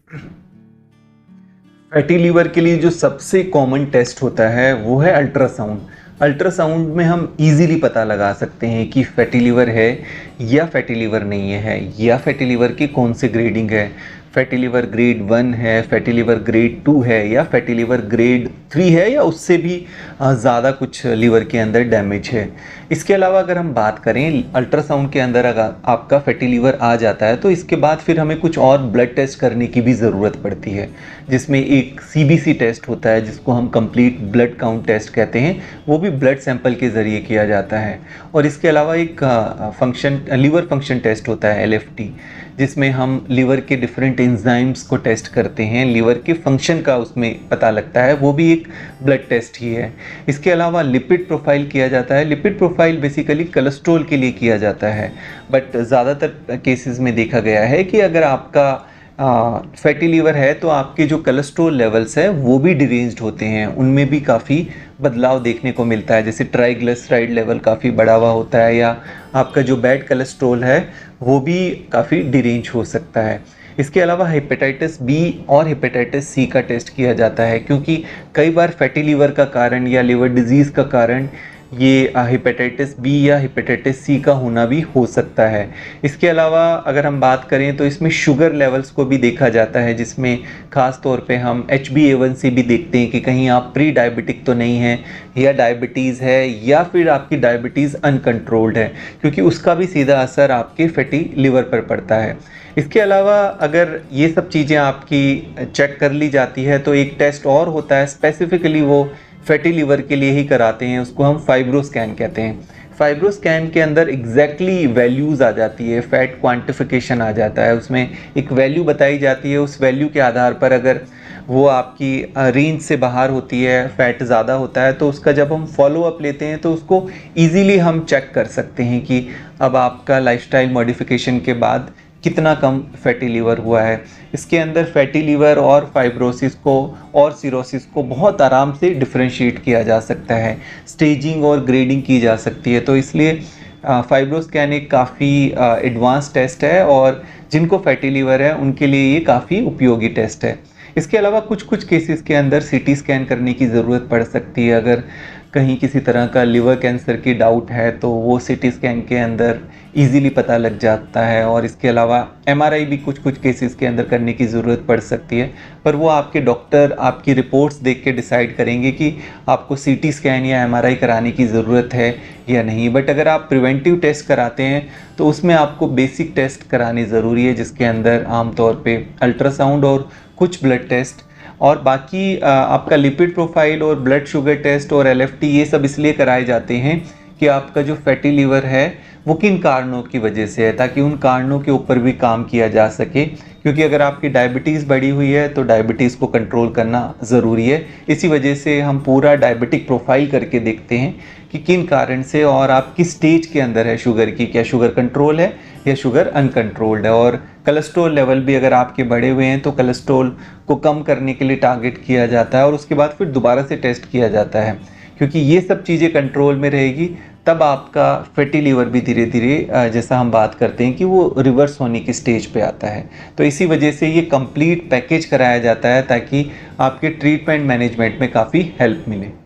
Fatty liver के लिए जो सबसे कॉमन टेस्ट होता है वो है अल्ट्रासाउंड। अल्ट्रासाउंड में हम इजीली पता लगा सकते हैं कि फैटी लीवर है या फैटी लीवर नहीं है, या फैटी लीवर की कौन से ग्रेडिंग है। फैटी लीवर ग्रेड 1 है, फैटी लीवर ग्रेड 2 है, या फैटी लीवर ग्रेड 3 है, या उससे भी ज़्यादा कुछ लीवर के अंदर डैमेज है। इसके अलावा अगर हम बात करें अल्ट्रासाउंड के अंदर अगर आपका फैटी लीवर आ जाता है तो इसके बाद फिर हमें कुछ और ब्लड टेस्ट करने की भी ज़रूरत पड़ती है, जिसमें एक सीबीसी टेस्ट होता है जिसको हम कंप्लीट ब्लड काउंट टेस्ट कहते हैं। वो भी ब्लड सैंपल के ज़रिए किया जाता है। और इसके अलावा एक लीवर फंक्शन टेस्ट होता है एलएफटी, जिसमें हम लीवर के डिफरेंट एंजाइम्स को टेस्ट करते हैं, लीवर के फंक्शन का उसमें पता लगता है, वो भी एक ब्लड टेस्ट ही है। इसके अलावा लिपिड प्रोफाइल किया जाता है। लिपिड प्रोफाइल बेसिकली कोलेस्ट्रॉल के लिए किया जाता है, बट ज़्यादातर केसेस में देखा गया है कि अगर आपका फैटी लीवर है तो आपके जो कोलेस्ट्रॉल लेवल्स हैं वो भी डिरेंज्ड होते हैं, उनमें भी काफ़ी बदलाव देखने को मिलता है। जैसे ट्राइग्लिसराइड लेवल काफ़ी बढ़ा हुआ होता है, या आपका जो बैड कोलेस्ट्रॉल है वो भी काफ़ी डिरेंज हो सकता है। इसके अलावा हेपेटाइटिस बी और हेपेटाइटिस सी का टेस्ट किया जाता है, क्योंकि कई बार फैटी लीवर का कारण या लिवर डिजीज़ का कारण ये हेपेटाइटिस बी या हेपेटाइटिस सी का होना भी हो सकता है। इसके अलावा अगर हम बात करें तो इसमें शुगर लेवल्स को भी देखा जाता है, जिसमें ख़ास तौर पे हम HbA1c भी देखते हैं कि कहीं आप प्री डायबिटिक तो नहीं हैं, या डायबिटीज़ है, या फिर आपकी डायबिटीज़ अनकंट्रोल्ड है, क्योंकि उसका भी सीधा असर आपके फैटी लिवर पर पड़ता है। इसके अलावा अगर ये सब चीज़ें आपकी चेक कर ली जाती है तो एक टेस्ट और होता है, स्पेसिफिकली वो फैटी लीवर के लिए ही कराते हैं, उसको हम फाइब्रो स्कैन कहते हैं। फाइब्रो स्कैन के अंदर एग्जैक्टली वैल्यूज़ आ जाती है, फैट क्वांटिफिकेशन आ जाता है, उसमें एक वैल्यू बताई जाती है। उस वैल्यू के आधार पर अगर वो आपकी रेंज से बाहर होती है, फैट ज़्यादा होता है, तो उसका जब हम फॉलो अप लेते हैं तो उसको ईजीली हम चेक कर सकते हैं कि अब आपका लाइफस्टाइल मॉडिफिकेशन के बाद कितना कम फैटी लीवर हुआ है। इसके अंदर फैटी लीवर और फाइब्रोसिस को और सिरोसिस को बहुत आराम से डिफरेंशिएट किया जा सकता है, स्टेजिंग और ग्रेडिंग की जा सकती है। तो इसलिए फाइब्रो स्कैन एक काफ़ी एडवांस टेस्ट है, और जिनको फैटी लीवर है उनके लिए ये काफ़ी उपयोगी टेस्ट है। इसके अलावा कुछ कुछ केसेस के अंदर सीटी स्कैन करने की ज़रूरत पड़ सकती है। अगर कहीं किसी तरह का लिवर कैंसर की डाउट है तो वो सीटी स्कैन के अंदर इजीली पता लग जाता है। और इसके अलावा एमआरआई भी कुछ कुछ केसेस के अंदर करने की ज़रूरत पड़ सकती है, पर वो आपके डॉक्टर आपकी रिपोर्ट्स देख के डिसाइड करेंगे कि आपको सीटी स्कैन या एमआरआई कराने की ज़रूरत है या नहीं। बट अगर आप प्रिवेंटिव टेस्ट कराते हैं तो उसमें आपको बेसिक टेस्ट कराने ज़रूरी है, जिसके अंदर आमतौर पे अल्ट्रासाउंड और कुछ ब्लड टेस्ट, और बाकी आपका लिपिड प्रोफाइल और ब्लड शुगर टेस्ट और एलएफटी ये सब इसलिए कराए जाते हैं कि आपका जो फैटी लीवर है वो किन कारणों की वजह से है, ताकि उन कारणों के ऊपर भी काम किया जा सके। क्योंकि अगर आपकी डायबिटीज़ बढ़ी हुई है तो डायबिटीज़ को कंट्रोल करना ज़रूरी है। इसी वजह से हम पूरा डायबिटिक प्रोफाइल करके देखते हैं कि किन कारण से और आप किस स्टेज के अंदर है शुगर की, क्या शुगर कंट्रोल है या शुगर अनकंट्रोल्ड है। और कोलेस्ट्रॉल लेवल भी अगर आपके बढ़े हुए हैं तो कोलेस्ट्रॉल को कम करने के लिए टारगेट किया जाता है, और उसके बाद फिर दोबारा से टेस्ट किया जाता है। क्योंकि ये सब चीज़ें कंट्रोल में रहेगी तब आपका फैटी लीवर भी धीरे धीरे जैसा हम बात करते हैं कि वो रिवर्स होने की स्टेज पे आता है। तो इसी वजह से ये कंप्लीट पैकेज कराया जाता है ताकि आपके ट्रीटमेंट मैनेजमेंट में काफ़ी हेल्प मिले।